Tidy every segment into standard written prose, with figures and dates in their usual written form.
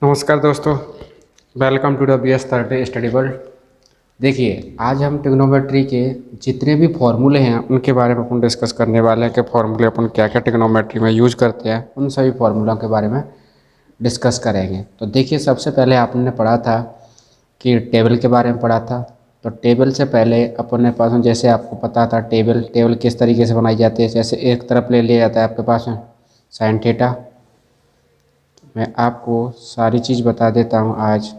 नमस्कार दोस्तों, welcome to the B S 30 study world. देखिए, आज हम ट्रिग्नोमेट्री के जितने भी फॉर्मूले हैं उनके बारे में अपन डिस्कस करने वाले हैं कि फॉर्मूले अपन क्या क्या ट्रिग्नोमेट्री में यूज करते हैं। उन सभी फॉर्मूलों के बारे में डिस्कस करेंगे। तो देखिए, सबसे पहले आपने पढ़ा था कि टेबल के बारे में पढ़ा था। तो टेबल से पहले अपने पास में, जैसे आपको पता था, टेबल किस तरीके से बनाई जाती है। जैसे एक तरफ ले लिया जाता है आपके पास में साइन थीटा। मैं आपको सारी चीज़ बता देता हूँ। आज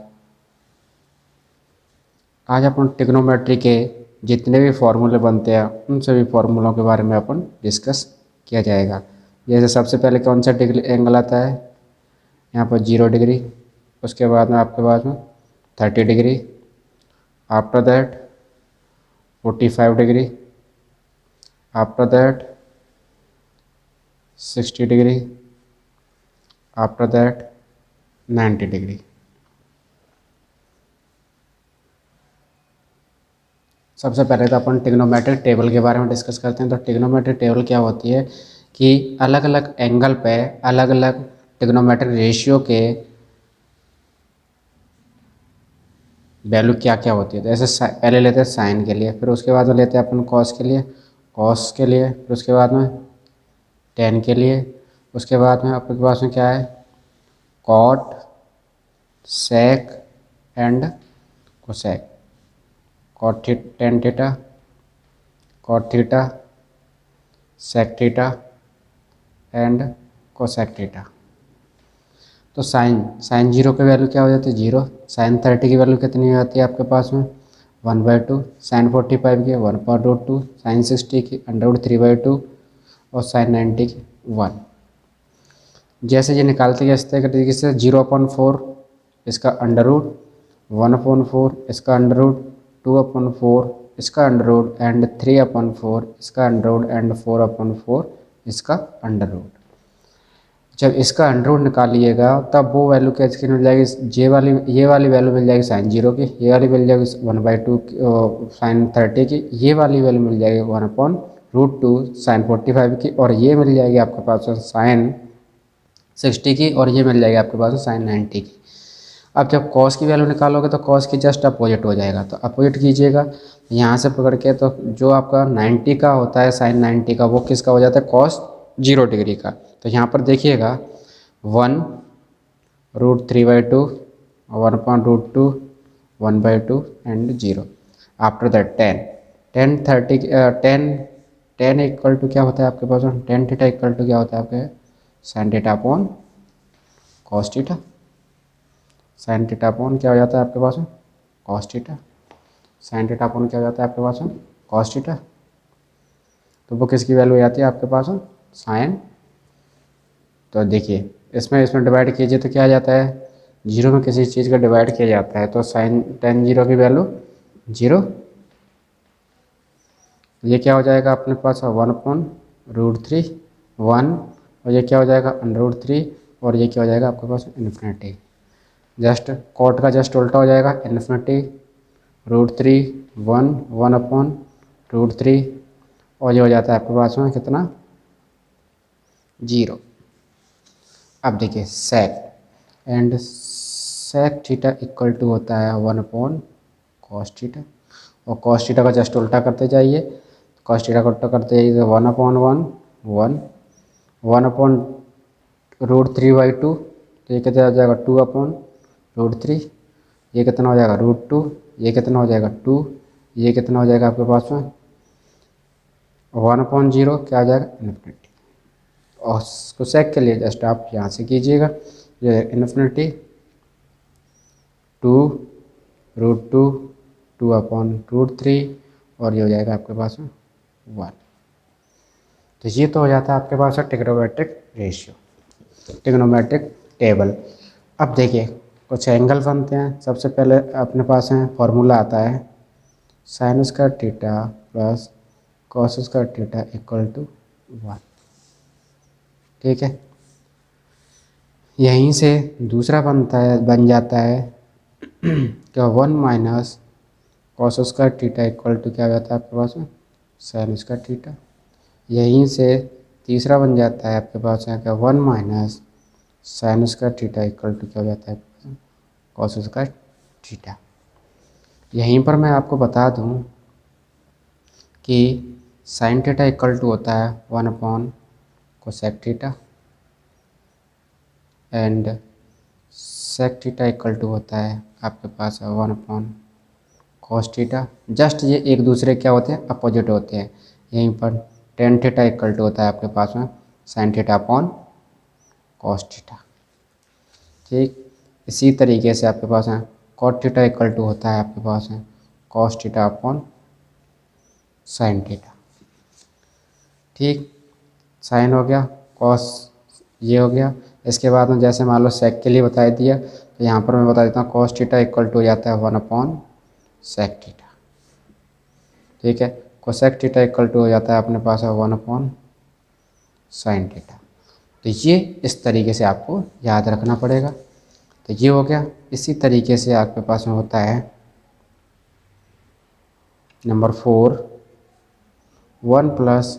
अपन ट्रिग्नोमेट्री के जितने भी फार्मूले बनते हैं उन सभी फार्मूलों के बारे में अपन डिस्कस किया जाएगा। जैसे सबसे पहले कौन सा डिग्री एंगल आता है, यहाँ पर 0 डिग्री। उसके बाद में आपके पास में 30 degree. After that 45 degree. After that 60 degree. After that 90 degree. सबसे पहले तो अपन ट्रिग्नोमेट्रिक टेबल के बारे में डिस्कस करते हैं। तो ट्रिग्नोमेट्रिक टेबल क्या होती है कि अलग अलग एंगल पे अलग अलग ट्रिग्नोमेट्रिक रेशियो के वैल्यू क्या क्या होती है। तो ऐसे पहले लेते हैं साइन के लिए, फिर उसके बाद में लेते हैं अपन कॉस के लिए, फिर उसके बाद में टेन के लिए। उसके बाद में आपके पास में क्या है, cot, sec and cosec. Tan theta, cot theta, sec theta and cosec theta. तो साइन 0 की वैल्यू क्या हो जाती है, 0। साइन 30 की वैल्यू कितनी हो जाती है आपके पास में, 1/2। साइन 45 की 1/√2। साइन 60 की √3/2। और साइन 90 की 1। जैसे ये निकालते हैं इस तरीके से, 0/4 इसका अंडर रूट, 1/4 इसका अंडर रूट, 2/4 इसका अंडर रूट एंड 3/4 इसका अंडर रूट एंड 4/4 इसका अंडर रूट। जब इसका अंडर रूट निकालिएगा तब वो वैल्यू कैसे मिल जाएगी, ये वाली वैल्यू मिल जाएगी साइन 0 की, ये वाली मिल जाएगी 1/2 साइन 30 की, ये वाली वैल्यू मिल जाएगी 1/√2 साइन 45 की, और ये मिल जाएगी आपके पास साइन 60 की, और ये मिल जाएगी आपके पास साइन 90 की। अब जब कॉस की वैल्यू निकालोगे तो कॉस की जस्ट अपोजिट हो जाएगा। तो अपोजिट कीजिएगा यहाँ से पकड़ के, तो जो आपका 90 का होता है साइन 90 का, वो किसका हो जाता है, कॉस 0 डिग्री का। तो यहाँ पर देखिएगा 1√3/2, 1/√2, 1/2 and 0। After that 10 equal to क्या होता है आपके पास, 10 थीटा इक्वल टू क्या होता है आपके, sine theta upon cos theta. Sine theta upon क्या हो जाता है आपके पास में, cos theta. Sine theta upon क्या हो जाता है आपके पास में, कॉस थीटा। तो वो किसकी वैल्यू हो जाती है आपके पास में, साइन। तो देखिए, इसमें डिवाइड कीजिए तो क्या आ जाता है, 0 में किसी चीज़ का डिवाइड किया जाता है तो साइन टेन 0 की वैल्यू 0। ये क्या हो जाएगा अपने पास, 1/√3 1, और ये क्या हो जाएगा √3, और ये क्या हो जाएगा आपके पास इन्फिनिटी। जस्ट कॉट का जस्ट उल्टा हो जाएगा, इन्फिनिटी √3 1 1/√3, और ये हो जाता है आपके पास में कितना, 0। अब देखिए सेक थीटा इक्वल टू होता है 1/cos थीटा, और cos थीटा का जस्ट उल्टा करते जाइए। cos थीटा का उल्टा करते जाइए तो 1/1 1 1/√3/2। तो ये कितना हो जाएगा, 2/√3। ये कितना हो जाएगा, √2। ये कितना हो जाएगा, 2। ये कितना हो जाएगा आपके पास में 1/0, क्या आ जाएगा, इन्फिनिटी। और कोसेक के लिए जस्ट आप यहाँ से कीजिएगा, ये इन्फिनिटी 2√2 2/√3, और ये हो जाएगा आपके पास में 1। तो ये तो हो जाता है आपके पास है ट्रिग्नोमेट्रिक रेशियो, ट्रिग्नोमेट्रिक टेबल। अब देखिए कुछ एंगल बनते हैं। सबसे पहले अपने पास है फॉर्मूला आता है, sine square theta plus cos square theta equal to 1। ठीक है, यहीं से दूसरा बन जाता है क्या, 1 - cos square theta equal to क्या हो जाता है आपके पास में, साइन स्क्वायर थीटा। यहीं से तीसरा बन जाता है आपके पास है क्या, 1 - sine square theta equal to क्या हो जाता है, कॉस स्क्वायर थीटा। यहीं पर मैं आपको बता दूं कि साइन थीटा इक्वल टू होता है 1 cosec theta and sec theta equal to होता है आपके पास 1 कॉस थीटा। जस्ट ये एक दूसरे क्या होते हैं, अपोजिट होते हैं। यहीं पर टेन थीटा इक्वल टू होता है आपके पास में sine theta upon cos theta. ठीक, इसी तरीके से आपके पास है कॉट थीटा इक्वल टू होता है आपके पास है cos theta upon sine theta. ठीक, साइन हो गया, कॉस ये हो गया। इसके बाद में जैसे मान लो सेक के लिए बता दिया, तो यहाँ पर मैं बता देता हूँ कॉस थीटा इक्वल टू हो जाता है 1 सेक थीटा। ठीक है, कोसेक थीटा इक्वल टू हो जाता है अपने पास है 1 साइन थीटा। तो ये इस तरीके से आपको याद रखना पड़ेगा। तो ये हो गया। इसी तरीके से आपके पास में होता है number 4 1 plus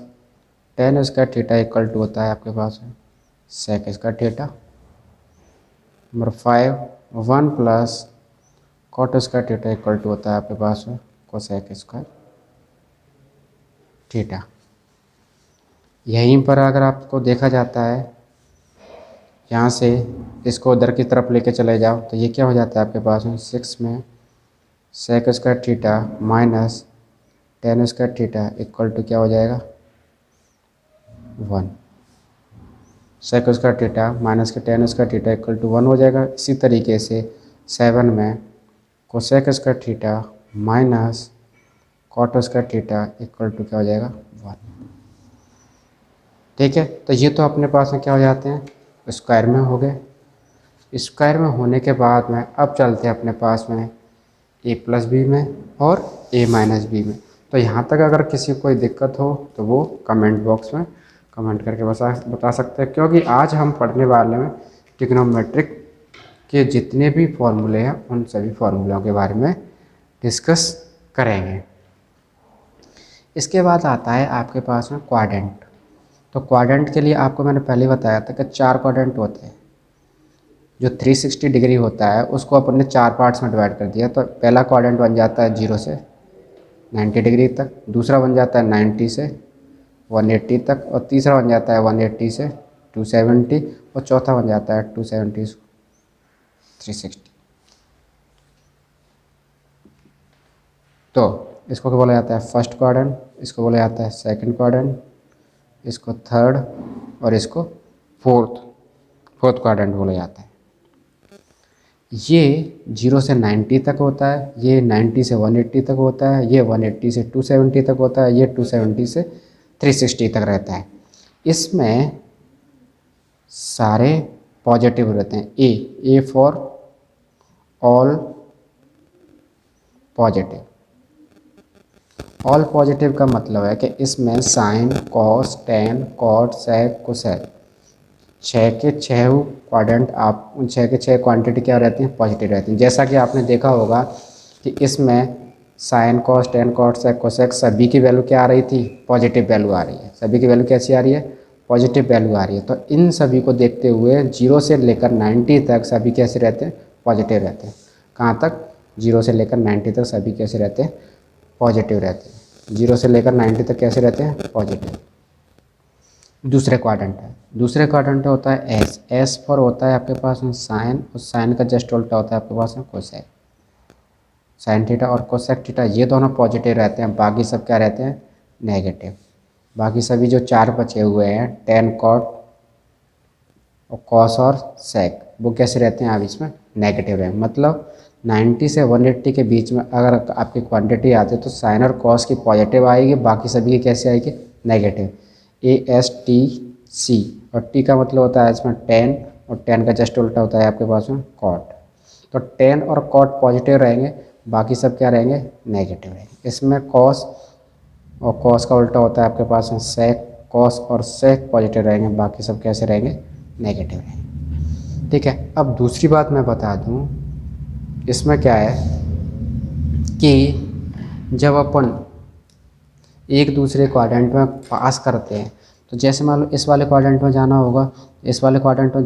tan square theta equal to होता है आपके पास में sec square theta. Number 5 1 plus cot square theta equal to होता है आपके पास में कोसेक स्क्वायर थीटा। यहीं पर अगर आपको देखा जाता है, यहाँ से इसको उधर की तरफ लेके चले जाओ तो ये क्या हो जाता है आपके पास में 6 में sec square theta minus tan square theta equal to क्या हो जाएगा 1। सेक स्क्वायर थीटा माइनस के tan square theta equal to 1 हो जाएगा। इसी तरीके से 7 में cosec square theta minus cot square theta equal to क्या हो जाएगा 1। ठीक है, तो ये तो अपने पास में क्या हो जाते हैं, स्क्वायर में हो गए। स्क्वायर में होने के बाद में अब चलते हैं अपने पास में ए प्लस बी में और ए माइनस बी में। तो यहाँ तक अगर किसी को कोई दिक्कत हो तो वो कमेंट बॉक्स में कमेंट करके बता सकते हैं, क्योंकि आज हम पढ़ने वाले में ट्रिग्नोमेट्रिक के जितने भी फॉर्मूले हैं उन सभी फॉर्मूलों के बारे में डिस्कस करेंगे। इसके बाद आता है आपके पास में क्वाड्रेंट। तो क्वाड्रेंट के लिए आपको मैंने पहले बताया था कि 4 क्वाड्रेंट होते हैं। जो 360 डिग्री होता है उसको अपन ने 4 पार्ट्स में डिवाइड कर दिया। तो पहला क्वाड्रेंट बन जाता है 0 से 90 डिग्री तक, दूसरा बन जाता है 90 से 180 तक, और तीसरा बन जाता है 180 से 270, और चौथा बन जाता है 270 से 360। तो इसको क्या बोला जाता है फर्स्ट क्वाड्रेंट, इसको बोला जाता है सेकंड क्वाड्रेंट, इसको थर्ड, और इसको फोर्थ क्वाड्रेंट बोला जाता है। ये 0 से 90 तक होता है, ये 90 से 180 तक होता है, ये 180 से 270 तक होता है, ये 270 से 360 तक रहता है। इसमें सारे पॉजिटिव रहते हैं। A for all positive. All positive का मतलब है कि इसमें sine cos tan cot sec cosec 6 के 6 क्वाड्रेंट आप उन 6 के 6 क्वांटिटी क्या रहती हैं, पॉजिटिव रहती हैं। जैसा कि आपने देखा होगा कि इसमें sine cos tan cot sec cosec सभी की वैल्यू क्या आ रही थी, पॉजिटिव वैल्यू आ रही है। सभी की वैल्यू कैसी आ रही है, पॉजिटिव वैल्यू आ रही है। तो इन सभी को देखते हुए 0 से लेकर 90 तक सभी कैसे रहते हैं, पॉजिटिव रहते हैं। कहाँ तक, 0 से लेकर 90 तक सभी कैसे रहते हैं, पॉजिटिव रहते हैं। 0 से लेकर 90 तक कैसे रहते हैं, पॉजिटिव। दूसरे क्वाड्रेंट है, दूसरे क्वाड्रेंट होता है एस पर होता है आपके पास में साइन, और साइन का जस्ट उल्टा होता है आपके पास में कोसेक। साइन थीटा और कोसेक थीटा ये दोनों पॉजिटिव रहते हैं, बाकी सब क्या रहते हैं, नेगेटिव। बाकी सभी जो 4 बचे हुए हैं टेन कॉट और कॉस और सेक वो कैसे रहते हैं, अब इसमें नेगेटिव रहेंगे। मतलब 90 से 180 के बीच में अगर आपकी क्वांटिटी आती है तो साइन और कॉस की पॉजिटिव आएगी, बाकी सभी की कैसे आएगी, नेगेटिव। ASTC, और टी का मतलब होता है इसमें 10, और 10 का जस्ट उल्टा होता है आपके पास में कॉट। तो 10 और कॉट पॉजिटिव रहेंगे, बाकी सब क्या रहेंगे, नेगेटिव रहेंगे। इसमें कॉस और कॉस का उल्टा होता है आपके पास में सेक, कॉस और सेक पॉजिटिव रहेंगे, बाकी सब कैसे रहेंगे, नेगेटिव रहेंगे। ठीक है, अब दूसरी बात मैं बता दूं, इसमें क्या है कि जब अपन एक दूसरे क्वाड्रेंट में पास करते हैं, तो जैसे मान लो इस वाले क्वाड्रेंट में जाना होगा, इस वाले क्वाड्रेंट में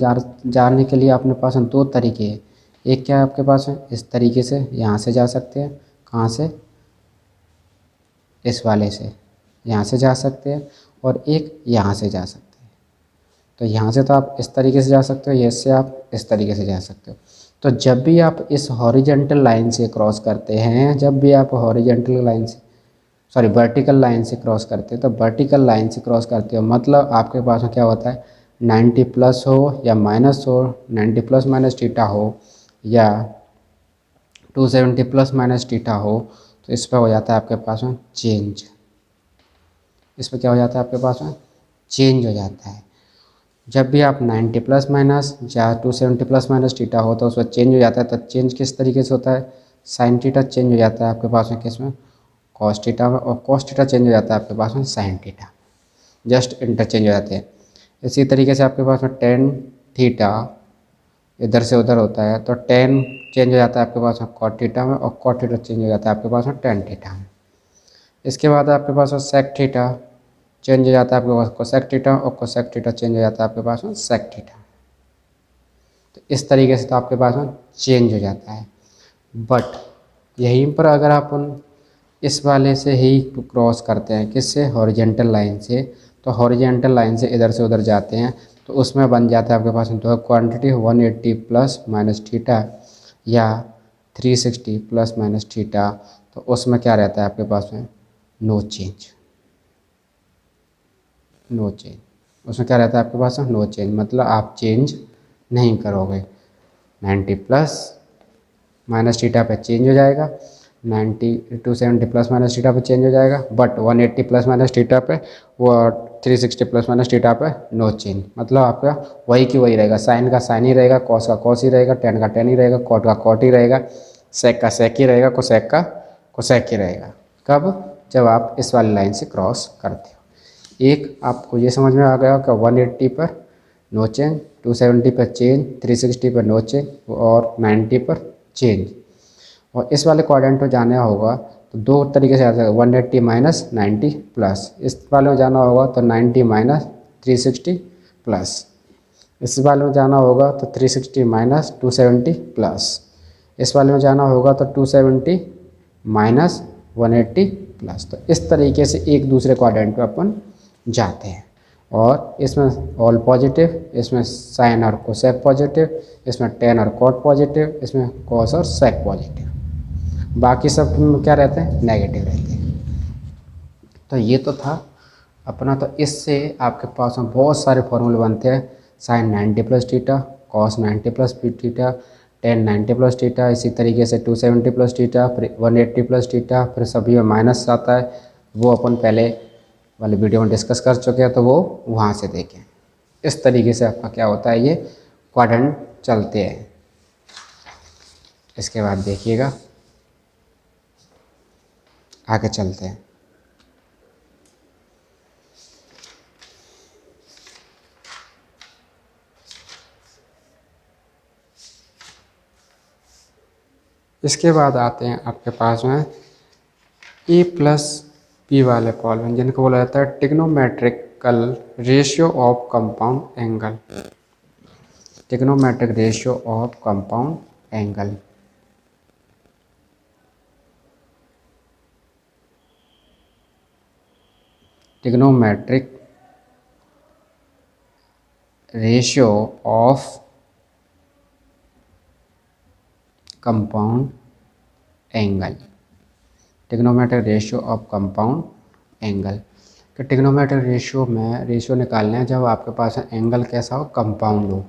जाने के लिए अपने पास 2 तरीके हैं। एक क्या है आपके पास है, इस तरीके से यहाँ से जा सकते हैं, कहाँ से, इस वाले से यहाँ से जा सकते हैं, और एक यहाँ से जा सकते हैं। तो यहाँ से तो आप इस तरीके से जा सकते हो, ये से आप इस तरीके से जा सकते हो। तो जब भी आप इस हॉरिजेंटल लाइन से क्रॉस करते हैं, जब भी आप हॉरिजेंटल लाइन से वर्टिकल लाइन से क्रॉस करते हैं, तो वर्टिकल लाइन से क्रॉस करते हो मतलब आपके पास में क्या होता है, 90 प्लस हो या माइनस हो, 90 प्लस माइनस थीटा हो या 270 प्लस माइनस थीटा हो, तो इस पर हो जाता है आपके पास में चेंज। इस पर क्या हो जाता है आपके पास में, चेंज हो जाता है। जब भी आप 90 प्लस माइनस या 270 प्लस माइनस थीटा हो तो उस पर चेंज हो जाता है। तो चेंज किस तरीके से होता है, साइन थीटा चेंज हो जाता है आपके पास में किस में, कॉस थीटा में, और कॉस थीटा चेंज हो जाता है आपके पास में साइन थीटा, जस्ट इंटरचेंज हो जाते हैं। इसी तरीके से आपके पास में टेन थीटा इधर से उधर होता है, तो टेन चेंज हो जाता है आपके पास में कॉट थीटा में, और कॉट थीटा चेंज हो जाता है आपके पास में टेन थीटा में। इसके बाद आपके पास में सेक थीटा चेंज हो जाता है आपके पास कोसेक थीटा, और कोसेक थीटा चेंज हो जाता है आपके पास में सेक थीटा। तो इस तरीके से तो आपके पास में चेंज हो जाता है। बट यहीं पर अगर अपन इस वाले से ही क्रॉस करते हैं, किससे, हॉरिजेंटल लाइन से, तो हॉरिजेंटल लाइन से इधर से उधर जाते हैं, तो उसमें बन जाता है आपके पास में दो क्वांटिटी 180 प्लस माइनस थीटा या 360 प्लस माइनस थीटा। तो उसमें क्या रहता है आपके पास में, नो चेंज, नो चेंज। उसमें क्या रहता है आपके पास में, नो चेंज, मतलब आप चेंज नहीं करोगे। 90 प्लस माइनस थीटा पे चेंज हो जाएगा, 90 270 प्लस माइनस थीटा पे चेंज हो जाएगा, बट 180 प्लस माइनस थीटा पे, वो 360 प्लस माइनस थीटा पे नो चेंज। मतलब आपका वही की वही रहेगा, साइन का साइन ही रहेगा, कॉस का कॉस ही रहेगा, टेन का टेन ही रहेगा, कॉट का कॉट ही रहेगा, सेक का सेक ही रहेगा, कोसेक का कोसेक ही रहेगा। कब, जब आप इस वाली लाइन से क्रॉस करते हो। एक आपको ये समझ में आ गया कि 180 पर नो चेंज, 270 पर चेंज, 360 पर नो चेंज, और 90 पर चेंज। और इस वाले क्वाड्रेंट में जाना होगा तो दो तरीके से आ जाएगा, 180 माइनस 90 प्लस। इस वाले में जाना होगा तो 90 माइनस 360 प्लस। इस वाले में जाना होगा तो 360 माइनस 270 प्लस। इस वाले में जाना होगा तो 270 माइनस 180 प्लस। तो इस तरीके से एक दूसरे क्वाड्रेंट में अपन जाते हैं। और इसमें ऑल पॉजिटिव, इसमें साइन और कोसेक पॉजिटिव, इसमें टेन और कॉट पॉजिटिव, इसमें कॉस और सेक पॉजिटिव, बाकी सब क्या रहते हैं, नेगेटिव रहते हैं। तो ये तो था अपना। तो इससे आपके पास में बहुत सारे फॉर्मूले बनते हैं, sine 90 plus theta, cos 90 plus theta, tan 90 plus theta, इसी तरीके से 270 प्लस थीटा, फिर 180 प्लस थीटा, फिर सभी में माइनस आता है, वो अपन पहले वाले वीडियो में डिस्कस कर चुके हैं, तो वो वहाँ से देखें। इस तरीके से आपका क्या होता है, ये क्वाड्रेंट चलते हैं। इसके बाद देखिएगा, आगे चलते हैं। इसके बाद आते हैं आपके पास में ए प्लस बी वाले कॉलम, जिनको बोला जाता है trigonometrical ratio of compound angle, trigonometric ratio of compound angle. Trigonometric ratio of compound angle, trigonometric ratio of compound angle. तो ट्रिग्नोमेट्रिक रेशियो में रेशियो निकालना है जब आपके पास एंगल कैसा हो, कंपाउंड हो,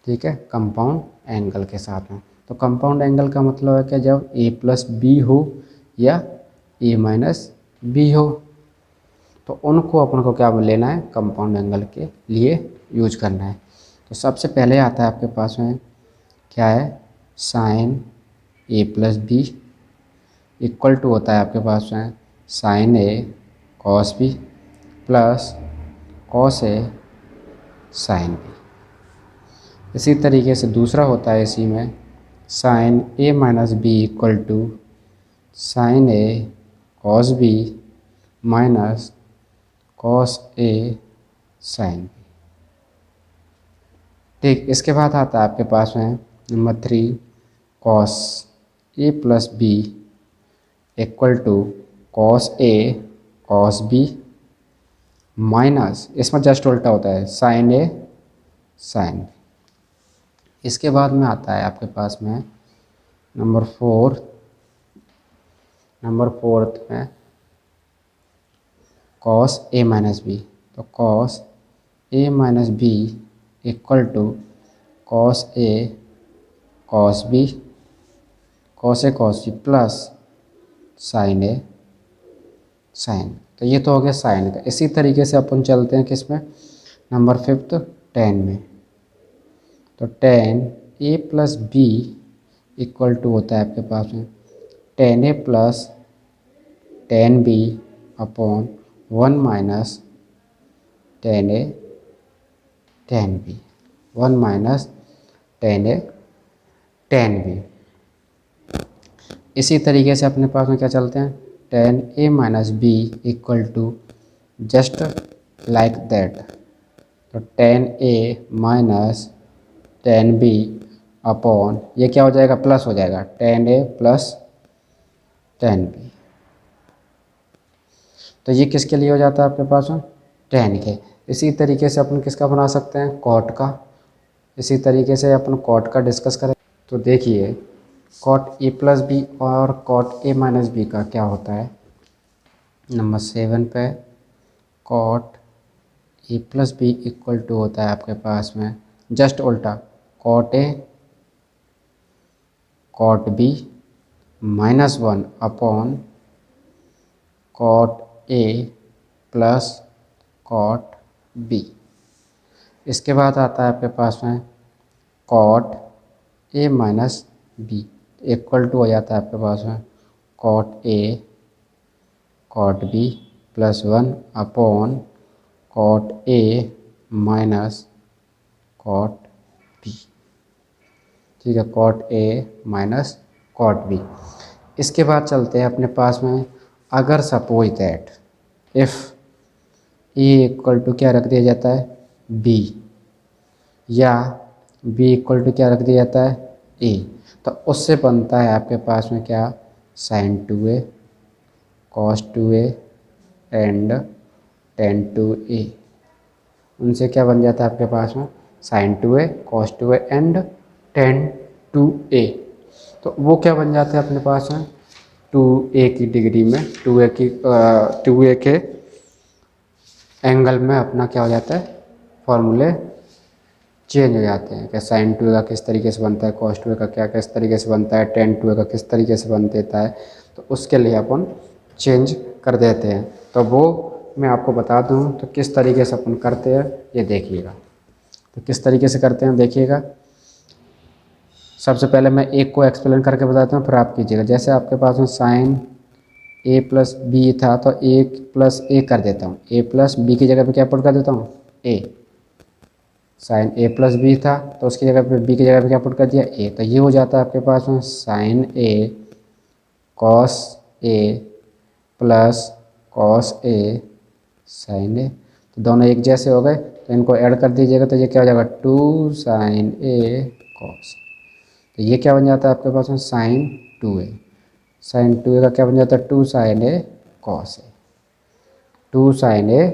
ठीक है, कंपाउंड एंगल के साथ में। तो कंपाउंड एंगल का मतलब है कि जब ए प्लस बी हो या ए माइनस बी हो, तो उनको अपन को क्या लेना है, कंपाउंड एंगल के लिए यूज करना है। तो सबसे पहले आता है आपके पास में क्या है, sine A plus B equal to होता है आपके पास में sine A cos B plus cos A sine B. इसी तरीके से दूसरा होता है इसी में sine A minus B equal to sine A cos B minus cos A sine B. ठीक, इसके बाद आता है आपके पास में number 3 cos A plus B equal to cos A cos B minus, इसमें जस्ट उल्टा होता है, साइन ए साइन बी। इसके बाद में आता है आपके पास में नंबर 4, नंबर 4 में कॉस ए माइनस बी, तो cos A minus B equal to cos A cos B plus sine A sine. तो ये तो हो गया साइन का। इसी तरीके से अपन चलते हैं किस में, नंबर 5 टेन में। तो tan A plus B equal to होता है आपके पास में tan A plus tan B upon 1 minus tan A tan B, 1 minus tan A tan B. इसी तरीके से अपने पास में क्या चलते हैं, tan A minus B equal to just like that, तो tan A minus tan B upon ये क्या हो जाएगा, प्लस हो जाएगा, tan A plus tan B. तो ये किसके लिए हो जाता है आपके पास में, टेन के। इसी तरीके से अपन किसका बना सकते हैं, कॉट का। इसी तरीके से अपन कॉट का डिस्कस करें। तो देखिए कॉट ए प्लस बी और कॉट ए माइनस बी का क्या होता है, नंबर 7 पे cot A plus B equal to होता है आपके पास में जस्ट उल्टा cot A cot B minus 1 upon cot A plus cot B. इसके बाद आता है आपके पास में cot A minus B equal to हो जाता है आपके पास में cot A cot B plus 1 upon cot A minus cot B. ठीक है, cot A minus cot B. इसके बाद चलते हैं अपने पास में, अगर suppose that if A equal to क्या रख दिया जाता है, बी, या बी इक्वल टू क्या रख दिया जाता है, ए, तो उससे बनता है आपके पास में क्या, sign 2a cos 2a and ten 2a। उनसे क्या बन जाता है आपके पास में, sine 2a cos 2a and ten 2a। तो वो क्या बन जाता है अपने पास में, 2a की डिग्री में 2a के एंगल में अपना क्या हो जाता है, फॉर्मूले चेंज हो जाते हैं। क्या साइन 2a का किस तरीके से बनता है, कॉस 2a का क्या किस तरीके से बनता है, टेन 2a का किस तरीके से बन देता है, तो उसके लिए अपन चेंज कर देते हैं। तो वो मैं आपको बता दूं तो किस तरीके से अपन करते हैं ये देखिएगा। तो किस तरीके से करते हैं देखिएगा। सबसे पहले मैं एक को एक्सप्लेन करके बताता हूँ, फिर आप कीजिएगा। जैसे आपके पास में साइन ए प्लस बी था तो ए प्लस ए कर देता हूँ, ए प्लस बी की जगह पे क्या पुट कर देता हूँ, ए। साइन ए प्लस बी था तो उसकी जगह पे बी की जगह पे क्या पुट कर दिया, ए। तो ये हो जाता है आपके पास में sine A cos A plus cos A sign ए। तो दोनों एक जैसे हो गए तो इनको ऐड कर दीजिएगा, तो ये क्या हो जाएगा, 2 साइन ए कॉस। तो ये क्या बन जाता है आपके पास में, साइन 2a। साइन 2a का क्या बन जाता है, 2 sine A cos A, 2 sine A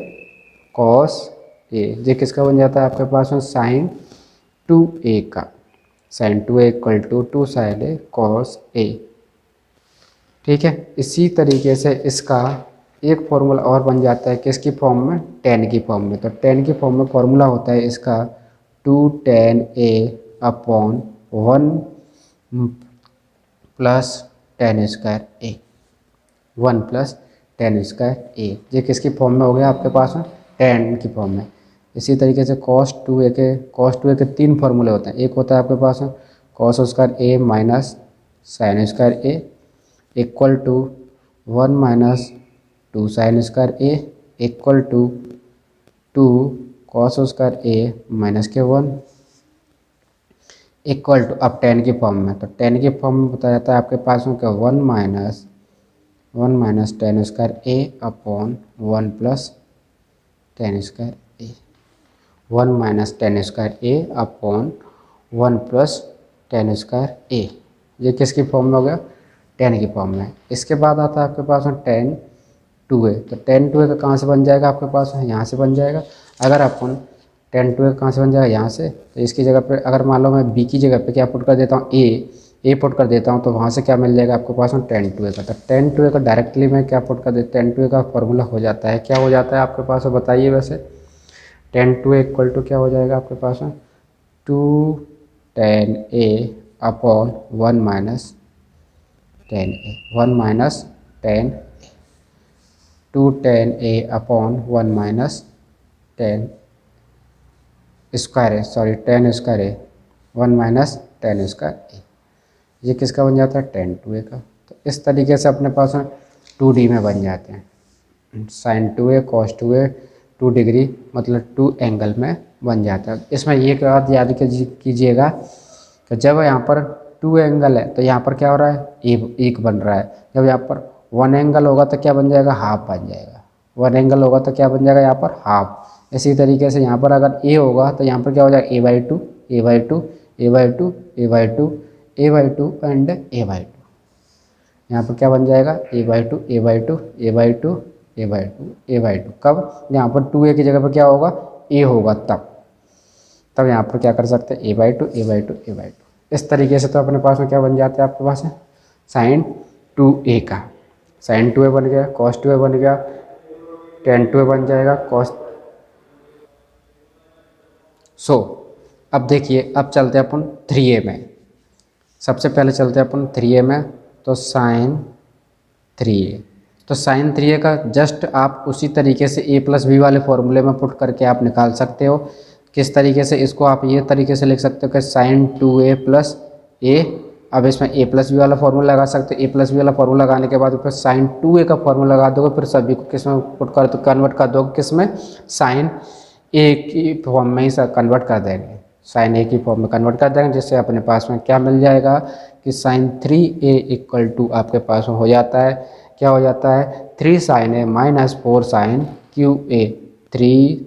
cos ए। ये किसका बन जाता है आपके पास में, साइन 2a का। Sine 2a equal to 2 sine A cos A. ठीक है, इसी तरीके से इसका एक फॉर्मूला और बन जाता है किसकी फॉर्म में, टेन की फॉर्म में। तो टेन की फॉर्म में फॉर्मूला होता है इसका 2 ten A upon 1 plus tan square A, 1 plus tan square A. ये किसकी फॉर्म में हो गया आपके पास में, टेन की फॉर्म में। इसी तरीके से कॉस 2a के 3 फार्मूले होते हैं। एक होता है आपके पास में cos square A minus sine square A equal to 1 minus 2 sine square A equal to 2 cos square A minus के 1 इक्वल टू, अब टेन की फॉर्म में। तो टेन की फॉर्म में बताया जाता है आपके पास में क्या, 1 minus tan square A upon 1 plus tan square A, 1 minus tan square A upon 1 plus tan square A, ये किसकी फॉर्म में हो गया, टेन की फॉर्म में। इसके बाद आता है आपके पास में टेन टू ए, तो टेन टू ए का कहाँ से बन जाएगा आपके पास में, यहाँ से बन जाएगा। अगर अपन टेन टू ए कहाँ से बन जाएगा, यहाँ से, तो इसकी जगह पे अगर मान लो मैं बी की जगह पे क्या पुट कर देता हूँ, ए पुट कर देता हूँ, तो वहाँ से क्या मिल जाएगा आपके पास में टेन टू ए का। तो टेन टू ए का डायरेक्टली मैं क्या पुट कर देता, टेन टू ए का फॉर्मूला हो जाता है, क्या हो जाता है आपके पास में बताइए वैसे, tan two A equal to क्या हो जाएगा आपके पास में, two tan A upon one minus tan A, one minus tan, two tan A upon one minus tan square A, sorry tan square A, one minus tan square A, ये किसका बन जाता है, टेन टू ए का। तो इस तरीके से अपने पास में 2D में बन जाते हैं, sign to A cos two A, 2 degree मतलब 2 एंगल में बन जाता है। इसमें ये बात याद कीजिएगा कि जब यहाँ पर 2 एंगल है तो यहाँ पर क्या हो रहा है, एक बन रहा है। जब यहाँ पर 1 एंगल होगा तो क्या बन जाएगा, हाफ बन जाएगा। 1 एंगल होगा तो क्या बन जाएगा यहाँ पर, हाफ। इसी तरीके से यहाँ पर अगर ए होगा तो यहाँ पर क्या हो जाएगा, A by two, A by two, A by two, A by two, A by two and A by two. यहाँ पर क्या बन जाएगा, A by two, A by two, A by two, A by two, A by two. कब, यहाँ पर 2a की जगह पर क्या होगा, ए होगा तब यहाँ पर क्या कर सकते हैं, A by two, A by two, A by two. इस तरीके से तो अपने पास में क्या बन जाता है आपके पास है, साइन टू ए का, साइन टू ए बन गया, कॉस टू ए बन गया, टेन टू ए बन जाएगा, कॉस। सो अब देखिए, अब चलते हैं अपन 3a में। सबसे पहले चलते हैं अपन 3a में, तो साइन 3a, तो साइन 3a का जस्ट आप उसी तरीके से a प्लस बी वाले फॉर्मूले में पुट करके आप निकाल सकते हो। किस तरीके से, इसको आप ये तरीके से लिख सकते हो कि साइन 2a प्लस ए, अब इसमें a प्लस बी वाला फॉर्मूला लगा सकते हो। a प्लस बी वाला फॉर्मूला लगाने के बाद फिर साइन 2a का फॉर्मूला लगा दोगे, फिर सभी को किस में पुट कर कन्वर्ट कर दोगे, किस में, साइन ए की फॉर्म में ही कन्वर्ट कर देंगे, साइन ए की फॉर्म में कन्वर्ट कर देंगे, जिससे अपने पास में क्या मिल जाएगा कि साइन 3a इक्वल टू आपके पास में हो जाता है, क्या हो जाता है, 3 sine A minus 4 sine cube A, 3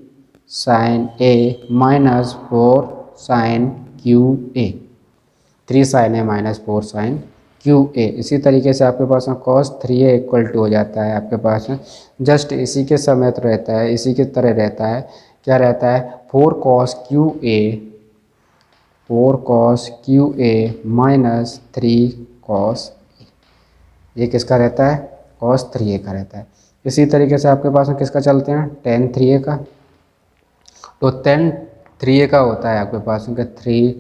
sine A minus 4 sine cube A, 3 sine A minus 4 sine cube A. इसी तरीके से आपके पास में कॉस 3a इक्वल टू हो जाता है आपके पास में, जस्ट इसी के समेत रहता है, इसी के तरह रहता है, क्या रहता है, 4 cos Q A, 4 cos Q A minus 3 cos, ये किसका रहता है, कॉस 3a का रहता है। इसी तरीके से आपके पास में किसका चलते हैं, टेन 3a का, तो टेन 3a का होता है आपके पास में 3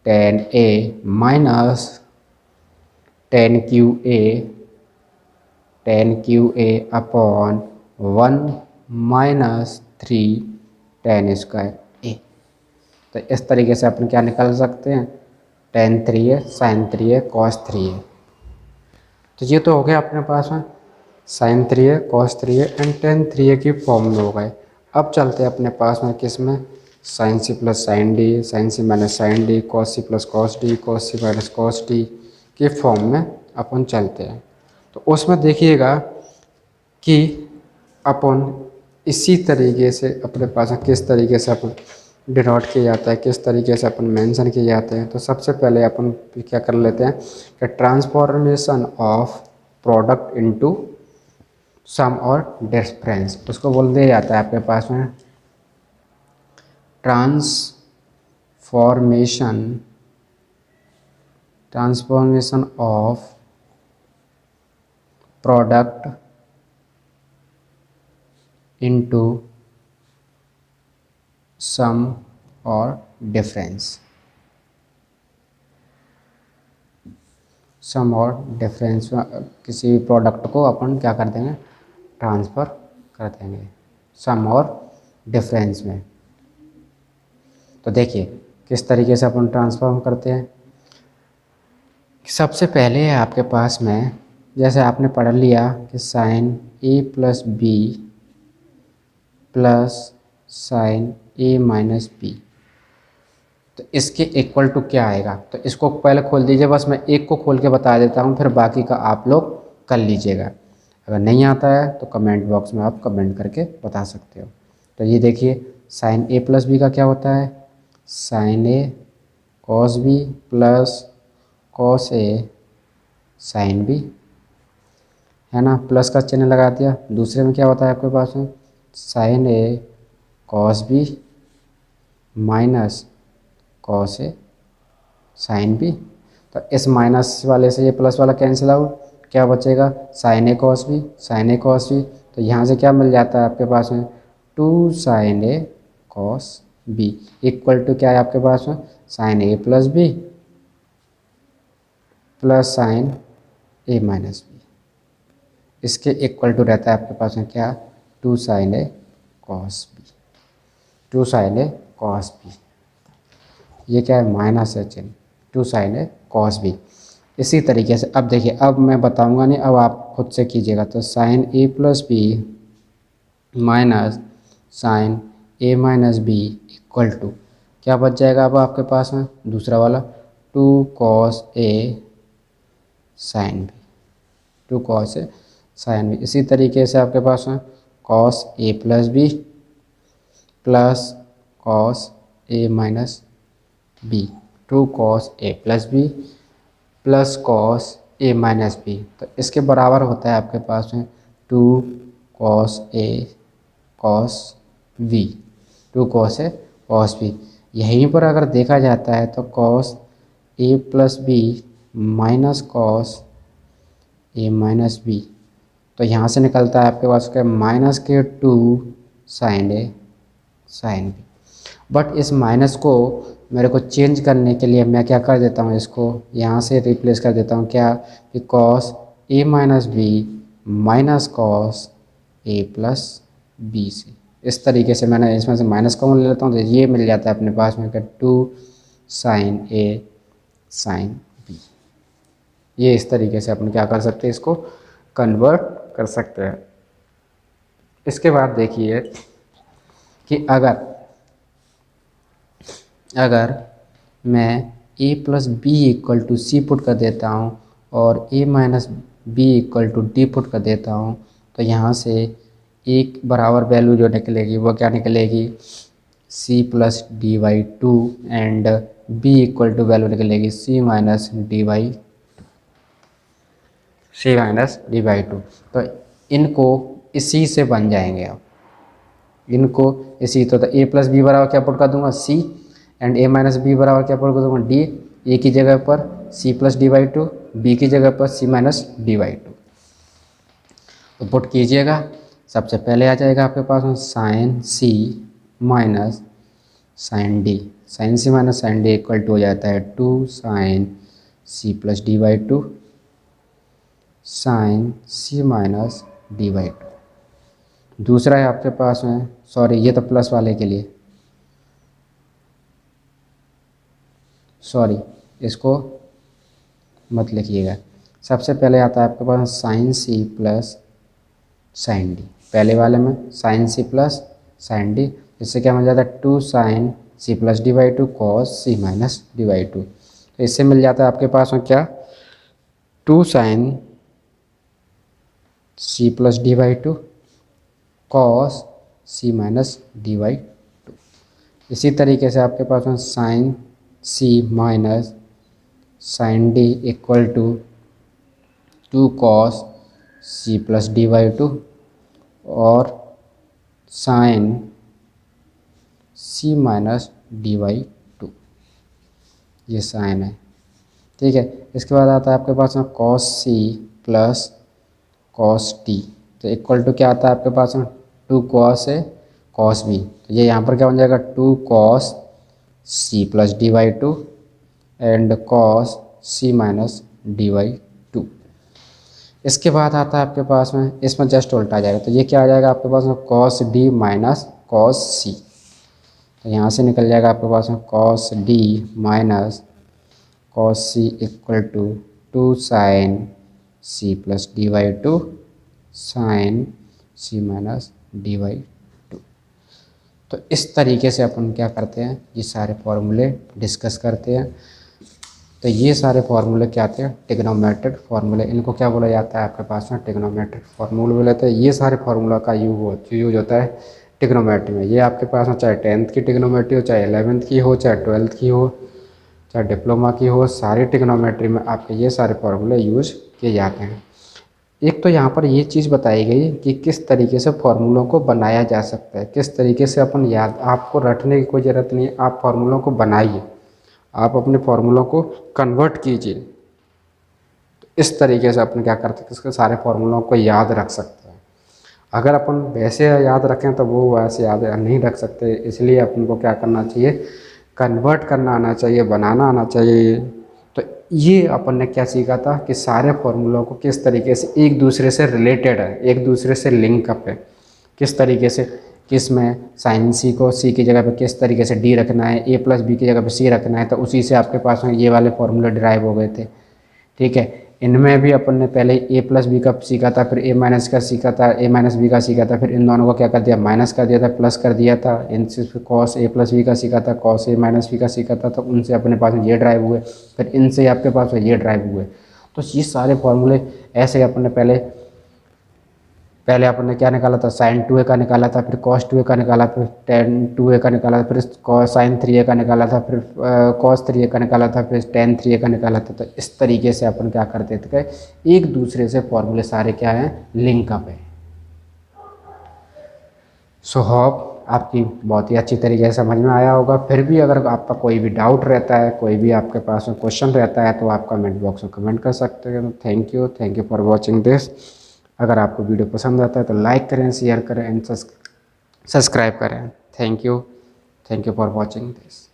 tan A minus tan cube A upon 1 minus 3 tan square A. तो इस तरीके से अपन क्या निकाल सकते हैं, ten 3a sign 3a cos 3a। तो ये तो हो गया अपने पास में sign 3a cos 3a and ten 3a की फॉर्म में हो गए। अब चलते हैं अपने पास में किस में, sine C plus sine D, sine C minus sine D, cos C plus cos D, cos C minus cos D के फॉर्म में अपन चलते हैं। तो उसमें देखिएगा कि अपन इसी तरीके से अपने पास किस तरीके से अपन डिनोट किया जाता है, किस तरीके से अपन मेंशन किए जाते हैं। तो सबसे पहले अपन क्या कर लेते हैं कि transformation of product into some और डिफरेंस, उसको बोल दिया जाता है आपके पास में transformation of product into some और डिफरेंस, सम और डिफरेंस में किसी भी प्रोडक्ट को अपन क्या कर देंगे, ट्रांसफ़र कर देंगे सम और डिफरेंस में। तो देखिए किस तरीके से अपन ट्रांसफॉर्म करते हैं। सबसे पहले है आपके पास में, जैसे आपने पढ़ लिया कि sign A plus B plus sine A minus B, तो इसके इक्वल टू क्या आएगा। तो इसको पहले खोल दीजिए, बस मैं एक को खोल के बता देता हूँ, फिर बाकी का आप लोग कर लीजिएगा। अगर नहीं आता है तो कमेंट बॉक्स में आप कमेंट करके बता सकते हो। तो ये देखिए साइन ए प्लस बी का क्या होता है, sine A cos B plus cos A sine B, है ना। प्लस का चिन्ह लगा दिया। दूसरे में क्या होता है आपके पास में, sine A cos B minus cos A sine B. तो इस माइनस वाले से ये प्लस वाला कैंसिल आउट, क्या बचेगा, sign A cos B, sign A cos B. तो यहाँ से क्या मिल जाता है आपके पास में, 2 sine A cos B equal to क्या है आपके पास में, sine A plus B plus sine A minus B. इसके इक्वल टू रहता है आपके पास में क्या, 2 sine A cos B, 2 sine A cos B. ये क्या है, माइनस है चिन्ह, 2 साइन ए कॉस बी। इसी तरीके से अब देखिए, अब मैं बताऊंगा नहीं, अब आप खुद से कीजिएगा। तो sine A plus B minus sine A minus B equal to क्या बच जाएगा अब आपके पास में, दूसरा वाला 2 cos A sine B, 2 cos A sine B. इसी तरीके से आपके पास में cos A plus B plus cos A minus B, 2 cos A plus B plus cos A minus B. तो इसके बराबर होता है आपके पास में 2 cos A cos B, 2 cos A cos B. यहीं पर अगर देखा जाता है तो cos A plus B minus cos A minus B, तो यहाँ से निकलता है आपके पास के माइनस के 2 sine A sine B. But इस माइनस को मेरे को चेंज करने के लिए मैं क्या कर देता हूँ, इसको यहाँ से रिप्लेस कर देता हूँ क्या, कि cos A minus B minus cos A plus B से। इस तरीके से मैंने इसमें से माइनस कॉमन ले लेता हूँ, तो ये मिल जाता है अपने पास में कि 2 साइन ए साइन बी। ये इस तरीके से अपन क्या कर सकते हैं, इसको कन्वर्ट कर सकते हैं। इसके बाद देखिए कि अगर मैं a plus B equal to C put कर देता हूँ और a minus B equal to D put कर देता हूँ, तो यहाँ से एक बराबर वैल्यू जो निकलेगी वो क्या निकलेगी, c plus D by two and b equal to value निकलेगी c minus D by two. तो इनको इसी से बन जाएंगे अब, इनको इसी तो ए प्लस बी बराबर क्या पुट कर दूंगा, सी एंड ए माइनस बी बराबर क्या पुट कर दूंगा, डी। ए की जगह पर C plus D by two, B की जगह पर C minus D by two. तो पुट कीजिएगा, सबसे पहले आ जाएगा आपके पास में sine C minus sine D, sine C minus sine D equal to हो जाता है 2 sine C plus D by two sine C minus D by two. दूसरा है आपके पास में, सॉरी ये तो प्लस वाले के लिए, सॉरी इसको मत लिखिएगा। सबसे पहले आता है आपके पास sine C plus sine D, पहले वाले में sine C plus sine D, इससे क्या मिल जाता है 2 sine C plus D by two cos C minus D by two. तो इससे मिल जाता है आपके पास में क्या, 2 sine C plus D by two cos C minus D by two. इसी तरीके से आपके पास में sine C minus sine D equal to 2 cos C plus D by two और sine C minus D by two, ये sine है, ठीक है। इसके बाद आता है आपके पास में cos C plus cos T, तो इक्वल टू क्या आता है आपके पास में 2 कॉस ए कॉस बी, तो ये यहाँ पर क्या बन जाएगा 2 cos C plus D by two and cos C minus D by two. इसके बाद आता है आपके पास में, इसमें जस्ट उल्टा आ जाएगा, तो ये क्या आ जाएगा आपके पास में cos D minus cos C, तो यहाँ से निकल जाएगा आपके पास में cos D minus cos C equal to 2 sine C plus D by two sine C minus D by two. तो इस तरीके से अपन क्या करते हैं, ये सारे फॉर्मूले डिस्कस करते हैं। तो ये सारे फार्मूले क्या आते हैं, ट्रिग्नोमेट्रिक फार्मूले, इनको क्या बोला जाता है आपके पास में, ट्रिग्नोमेट्रिक फार्मूले बोले जाते हैं। ये सारे फार्मूला का यूज होता है ट्रिग्नोमेट्री में। ये आपके पास में चाहे 10th की ट्रिग्नोमेट्री हो, चाहे 11th की हो, चाहे 12th की हो, चाहे डिप्लोमा की हो, सारी ट्रिग्नोमेट्री में आपके ये सारे फार्मूले यूज किए जाते हैं। एक तो यहाँ पर ये चीज़ बताई गई कि किस तरीके से फार्मूलों को बनाया जा सकता है, किस तरीके से अपन याद, आपको रटने की कोई ज़रूरत नहीं है, आप फार्मूलों को बनाइए, आप अपने फार्मूलों को कन्वर्ट कीजिए। तो इस तरीके से अपन क्या करते हैं, इसके सारे फार्मूलों को याद रख सकते हैं। अगर अपन वैसे याद रखें तो वो वैसे याद नहीं रख सकते, इसलिए अपन को क्या करना चाहिए, कन्वर्ट करना आना चाहिए, बनाना आना चाहिए। तो ये अपन ने क्या सीखा था कि सारे फार्मूलों को किस तरीके से एक दूसरे से रिलेटेड है, एक दूसरे से लिंक अप है, किस तरीके से, किस में साइन सी को सी की जगह पे किस तरीके से डी रखना है, ए प्लस बी की जगह पे सी रखना है, तो उसी से आपके पास में ये वाले फार्मूले डिराइव हो गए थे। ठीक है, इनमें भी अपन ने पहले ए प्लस बी का सीखा था, फिर ए माइनस का सीखा था, ए माइनस बी का सीखा था, फिर इन दोनों को क्या कर दिया, माइनस कर दिया था, प्लस कर दिया था। इनसे फिर कॉस ए प्लस बी का सीखा था, कॉस ए माइनस बी का सीखा था, तो उनसे अपने पास में ये ड्राइव हुए, फिर इनसे आपके पास में ये ड्राइव हुए। तो ये सारे फॉर्मूले ऐसे अपन ने पहले अपन ने क्या निकाला था, साइन 2a का निकाला था, फिर कॉस 2a का निकाला, फिर टेन 2a का निकाला, फिर साइन 3a का निकाला था, फिर कॉस 3a का निकाला था, फिर टेन 3a का निकाला था। तो इस तरीके से अपन क्या करते थे, एक दूसरे से फॉर्मूले सारे क्या हैं, लिंक अप है। सो होप आपकी बहुत ही अच्छी तरीके से समझ में आया होगा। फिर भी अगर आपका कोई भी डाउट रहता है, कोई भी आपके पास में क्वेश्चन रहता है, तो आप कमेंट बॉक्स में कमेंट कर सकते हैं। Thank you for watching this. अगर आपको वीडियो पसंद आता है तो लाइक करें, शेयर करें एंड सब्सक्राइब करें। Thank you for watching this.